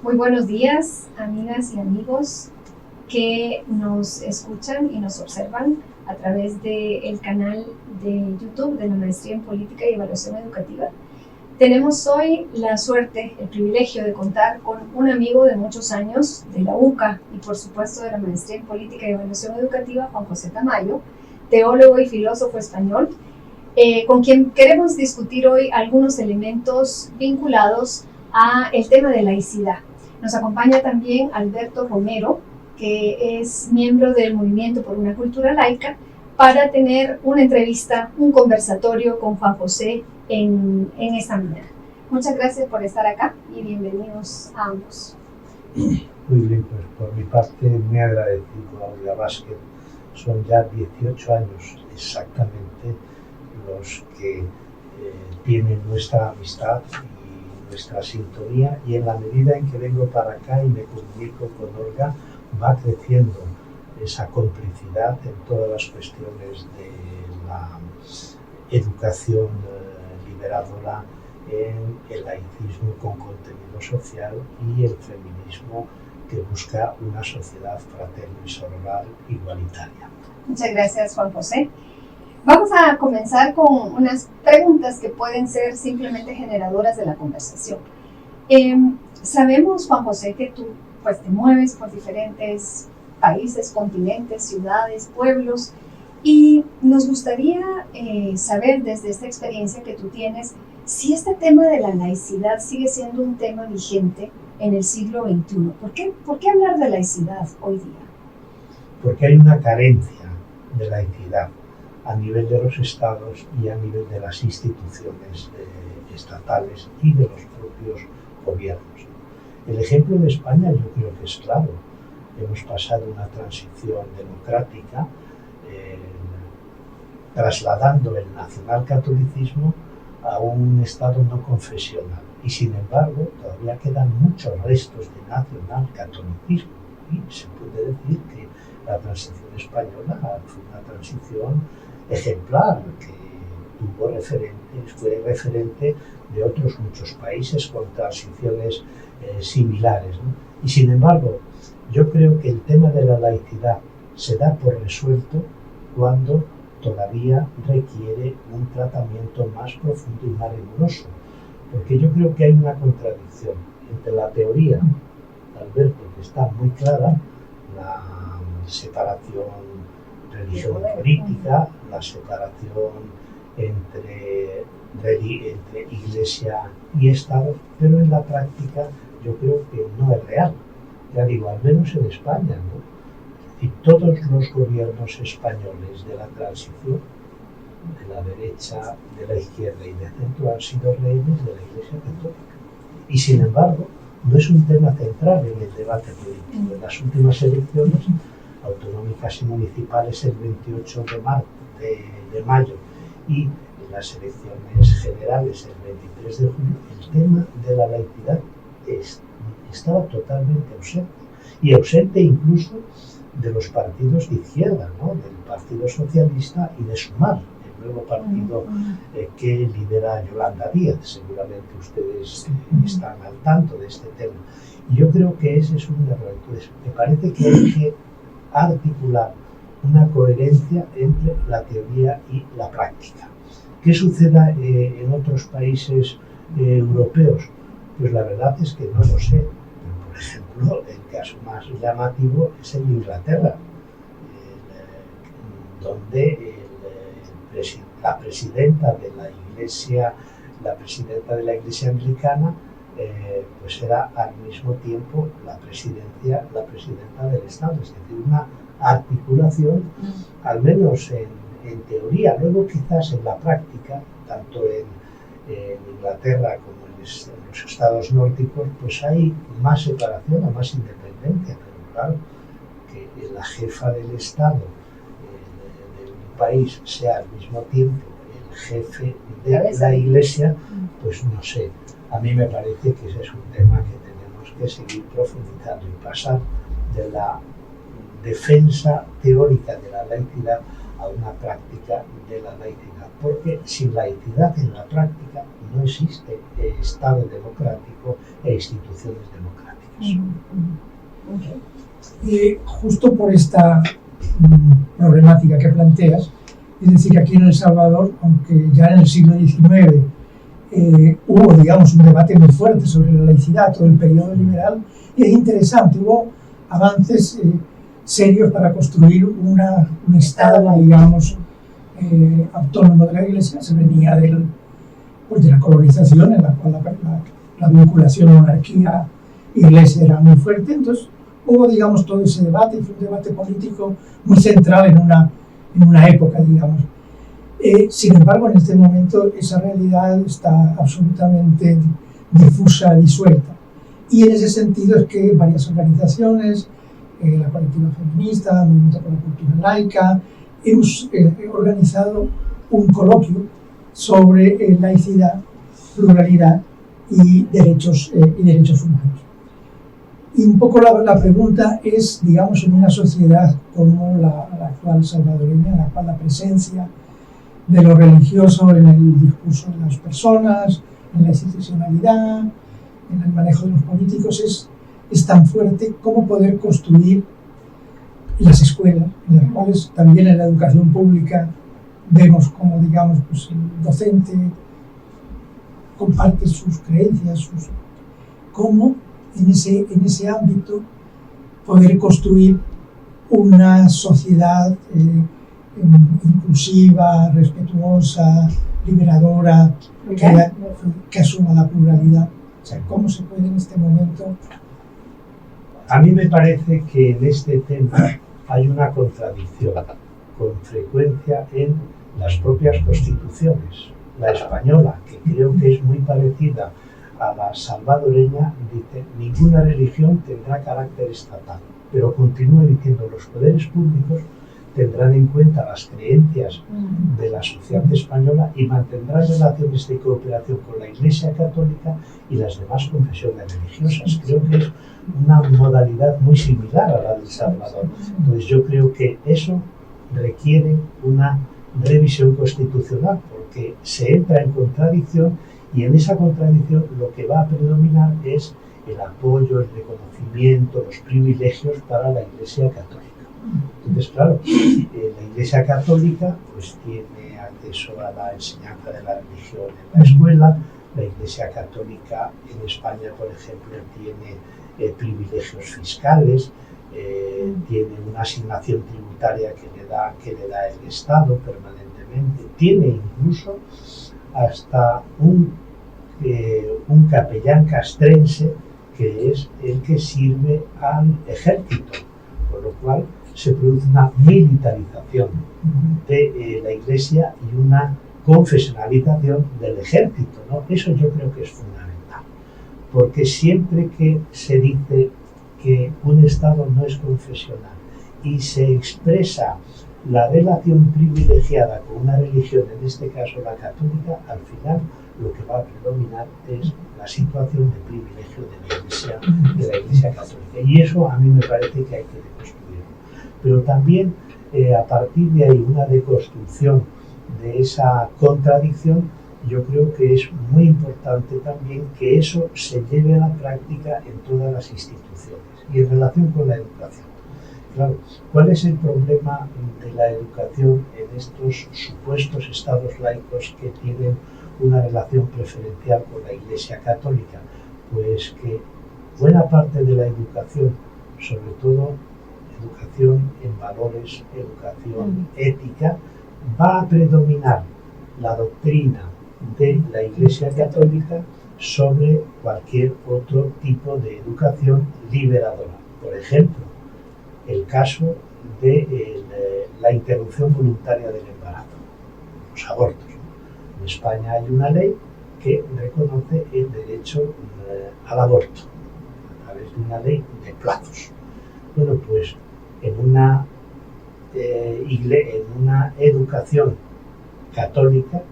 Muy buenos días, amigas y amigos que nos escuchan y nos observan a través del canal de YouTube de la Maestría en Política y Evaluación Educativa. Tenemos hoy la suerte, el privilegio de contar con un amigo de muchos años de la UCA y por supuesto de la Maestría en Política y Evaluación Educativa, Juan José Tamayo, teólogo y filósofo español, con quien queremos discutir hoy algunos elementos vinculados a el tema de laicidad. Nos acompaña también Alberto Romero, que es miembro del Movimiento por una Cultura Laica, para tener una entrevista, un conversatorio con Juan José en esta mañana. Muchas gracias por estar acá y bienvenidos a ambos. Muy bien, pues por mi parte muy agradecido a Olga Vázquez. Son ya 18 años exactamente los que tienen nuestra amistad y nuestra sintonía, y en la medida en que vengo para acá y me comunico con Olga, va creciendo esa complicidad en todas las cuestiones de la educación liberadora, en el laicismo con contenido social y el feminismo que busca una sociedad fraterna y sororal igualitaria. Muchas gracias, Juan José. Vamos a comenzar con unas preguntas que pueden ser simplemente generadoras de la conversación. Sabemos, Juan José, que tú pues, te mueves por diferentes países, continentes, ciudades, pueblos, y nos gustaría saber desde esta experiencia que tú tienes si este tema de la laicidad sigue siendo un tema vigente en el siglo XXI. ¿Por qué hablar de laicidad hoy día? Porque hay una carencia de laicidad a nivel de los estados y a nivel de las instituciones estatales y de los propios gobiernos. El ejemplo de España yo creo que es claro. Hemos pasado una transición democrática trasladando el nacionalcatolicismo a un estado no confesional, y sin embargo todavía quedan muchos restos de nacionalcatolicismo, y se puede decir que la transición española fue una transición ejemplar que tuvo referentes, fue referente de otros muchos países con transiciones similares, ¿no? Y sin embargo yo creo que el tema de la laicidad se da por resuelto cuando todavía requiere un tratamiento más profundo y más riguroso, porque yo creo que hay una contradicción entre la teoría, Alberto, que está muy clara, la separación religión-política, la separación entre Iglesia y Estado, pero en la práctica yo creo que no es real. Ya digo, al menos en España, ¿no? Y todos los gobiernos españoles de la transición, de la derecha, de la izquierda y de centro, han sido reyes de la Iglesia Católica. Y sin embargo, no es un tema central en el debate político. En las últimas elecciones autonómicas y municipales el 28 de mayo y en las elecciones generales el 23 de julio, el tema de la laicidad estaba totalmente ausente, y ausente incluso de los partidos de izquierda, ¿no? Del Partido Socialista y de Sumar, el nuevo partido que lidera Yolanda Díaz. Seguramente ustedes están al tanto de este tema. Y yo creo que ese es un error. Entonces, me parece que hay que articular una coherencia entre la teoría y la práctica. ¿Qué suceda en otros países europeos? Pues la verdad es que no lo sé. Por ejemplo, el caso más llamativo es el de Inglaterra, donde la presidenta de la Iglesia Anglicana pues era al mismo tiempo la presidenta del Estado, es decir, una articulación, al menos en teoría. Luego quizás en la práctica, tanto en Inglaterra como en los estados nórdicos, pues hay más separación o más independencia, pero claro, que la jefa del Estado de un país sea al mismo tiempo el jefe de la Iglesia, pues no sé. A mí me parece que ese es un tema que tenemos que seguir profundizando y pasar de la defensa teórica de la laicidad a una práctica de la laicidad, porque sin laicidad en la práctica no existe Estado democrático e instituciones democráticas. Justo por esta problemática que planteas, es decir, aquí en El Salvador, aunque ya en el siglo XIX hubo, digamos, un debate muy fuerte sobre la laicidad, todo el periodo liberal, y es interesante, hubo avances serios para construir un Estado, digamos, autónomo de la Iglesia. Se venía de la colonización, en la cual la vinculación monarquía-Iglesia era muy fuerte, entonces hubo, digamos, todo ese debate, y fue un debate político muy central en una época, digamos. Sin embargo, en este momento esa realidad está absolutamente difusa, disuelta. Y en ese sentido es que varias organizaciones, la Colectiva Feminista, el Movimiento por la Cultura Laica, hemos organizado un coloquio sobre laicidad, pluralidad y derechos humanos. Y un poco la pregunta es, digamos, en una sociedad como la actual salvadoreña, en la cual la presencia de lo religioso en el discurso de las personas, en la institucionalidad, en el manejo de los políticos es tan fuerte, como poder construir las escuelas, en las cuales también en la educación pública vemos como, digamos, pues el docente comparte sus creencias, cómo en ese ámbito poder construir una sociedad inclusiva, respetuosa, liberadora, que asuma la pluralidad. O sea, ¿cómo se puede en este momento? A mí me parece que en este tema hay una contradicción con frecuencia en las propias constituciones. La española, que creo que es muy parecida a la salvadoreña, dice: ninguna religión tendrá carácter estatal, pero continúa diciendo: los poderes públicos tendrán en cuenta las creencias de la sociedad española y mantendrán relaciones de cooperación con la Iglesia Católica y las demás confesiones religiosas. Creo que es una modalidad muy similar a la de El Salvador. Entonces yo creo que eso requiere una revisión constitucional, porque se entra en contradicción, y en esa contradicción lo que va a predominar es el apoyo, el reconocimiento, los privilegios para la Iglesia Católica. Entonces, claro, la Iglesia Católica pues tiene acceso a la enseñanza de la religión en la escuela. La Iglesia Católica en España, por ejemplo, tiene privilegios fiscales, tiene una asignación tributaria que le da el Estado permanentemente, tiene incluso hasta un capellán castrense que es el que sirve al ejército, con lo cual se produce una militarización de la Iglesia y una confesionalización del ejército, ¿no? Eso yo creo que es fundamental, porque siempre que se dice que un Estado no es confesional y se expresa la relación privilegiada con una religión, en este caso la católica, al final lo que va a predominar es la situación de privilegio de la Iglesia Católica. Y eso a mí me parece que hay que deconstruirlo. Pero también a partir de ahí una deconstrucción de esa contradicción, yo creo que es muy importante también que eso se lleve a la práctica en todas las instituciones. Y en relación con la educación, claro, ¿cuál es el problema de la educación en estos supuestos estados laicos que tienen una relación preferencial con la Iglesia Católica? Pues que buena parte de la educación, sobre todo educación en valores, educación ética, va a predominar la doctrina de la Iglesia Católica sobre cualquier otro tipo de educación liberadora. Por ejemplo, el caso de la interrupción voluntaria del embarazo, los abortos. En España hay una ley que reconoce el derecho al aborto a través de una ley de plazos. Bueno, pues en una educación católica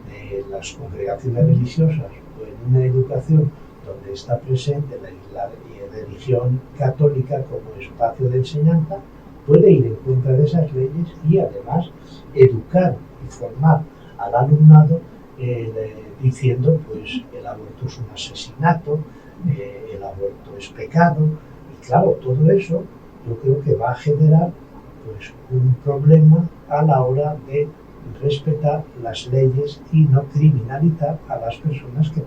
de las congregaciones religiosas, o en una educación donde está presente la religión católica como espacio de enseñanza, puede ir en contra de esas leyes y además educar y formar al alumnado diciendo pues el aborto es un asesinato, el aborto es pecado, y claro, todo eso yo creo que va a generar pues, un problema a la hora de respetar las leyes y no criminalizar a las personas que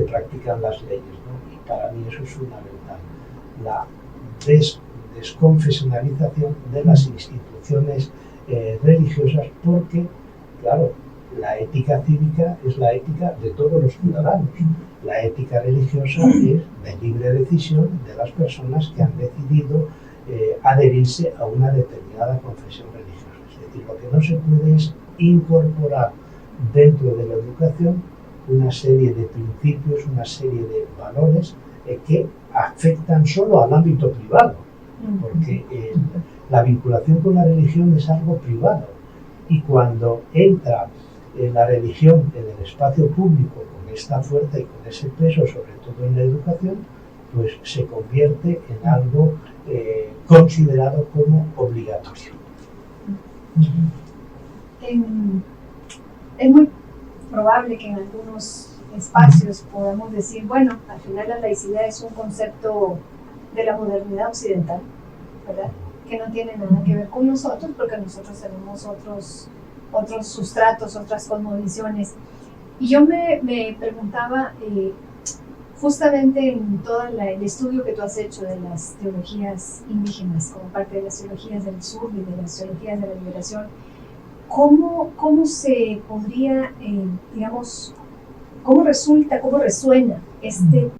practican las leyes, ¿no? Y para mí eso es fundamental, la desconfesionalización de las instituciones religiosas, porque, claro, la ética cívica es la ética de todos los ciudadanos. La ética religiosa es de libre decisión de las personas que han decidido adherirse a una determinada confesión religiosa. Es decir, lo que no se puede es incorporar dentro de la educación una serie de principios, una serie de valores que afectan solo al ámbito privado, porque la vinculación con la religión es algo privado, y cuando entra la religión en el espacio público con esta fuerza y con ese peso, sobre todo en la educación, pues se convierte en algo considerado como obligatorio. Es muy probable que en algunos espacios podamos decir, bueno, al final la laicidad es un concepto de la modernidad occidental, ¿verdad? Que no tiene nada que ver con nosotros, porque nosotros tenemos otros sustratos, otras cosmovisiones. Y yo me preguntaba, justamente en todo el estudio que tú has hecho de las teologías indígenas, como parte de las teologías del sur y de las teologías de la liberación, ¿cómo se podría, digamos, cómo resuena este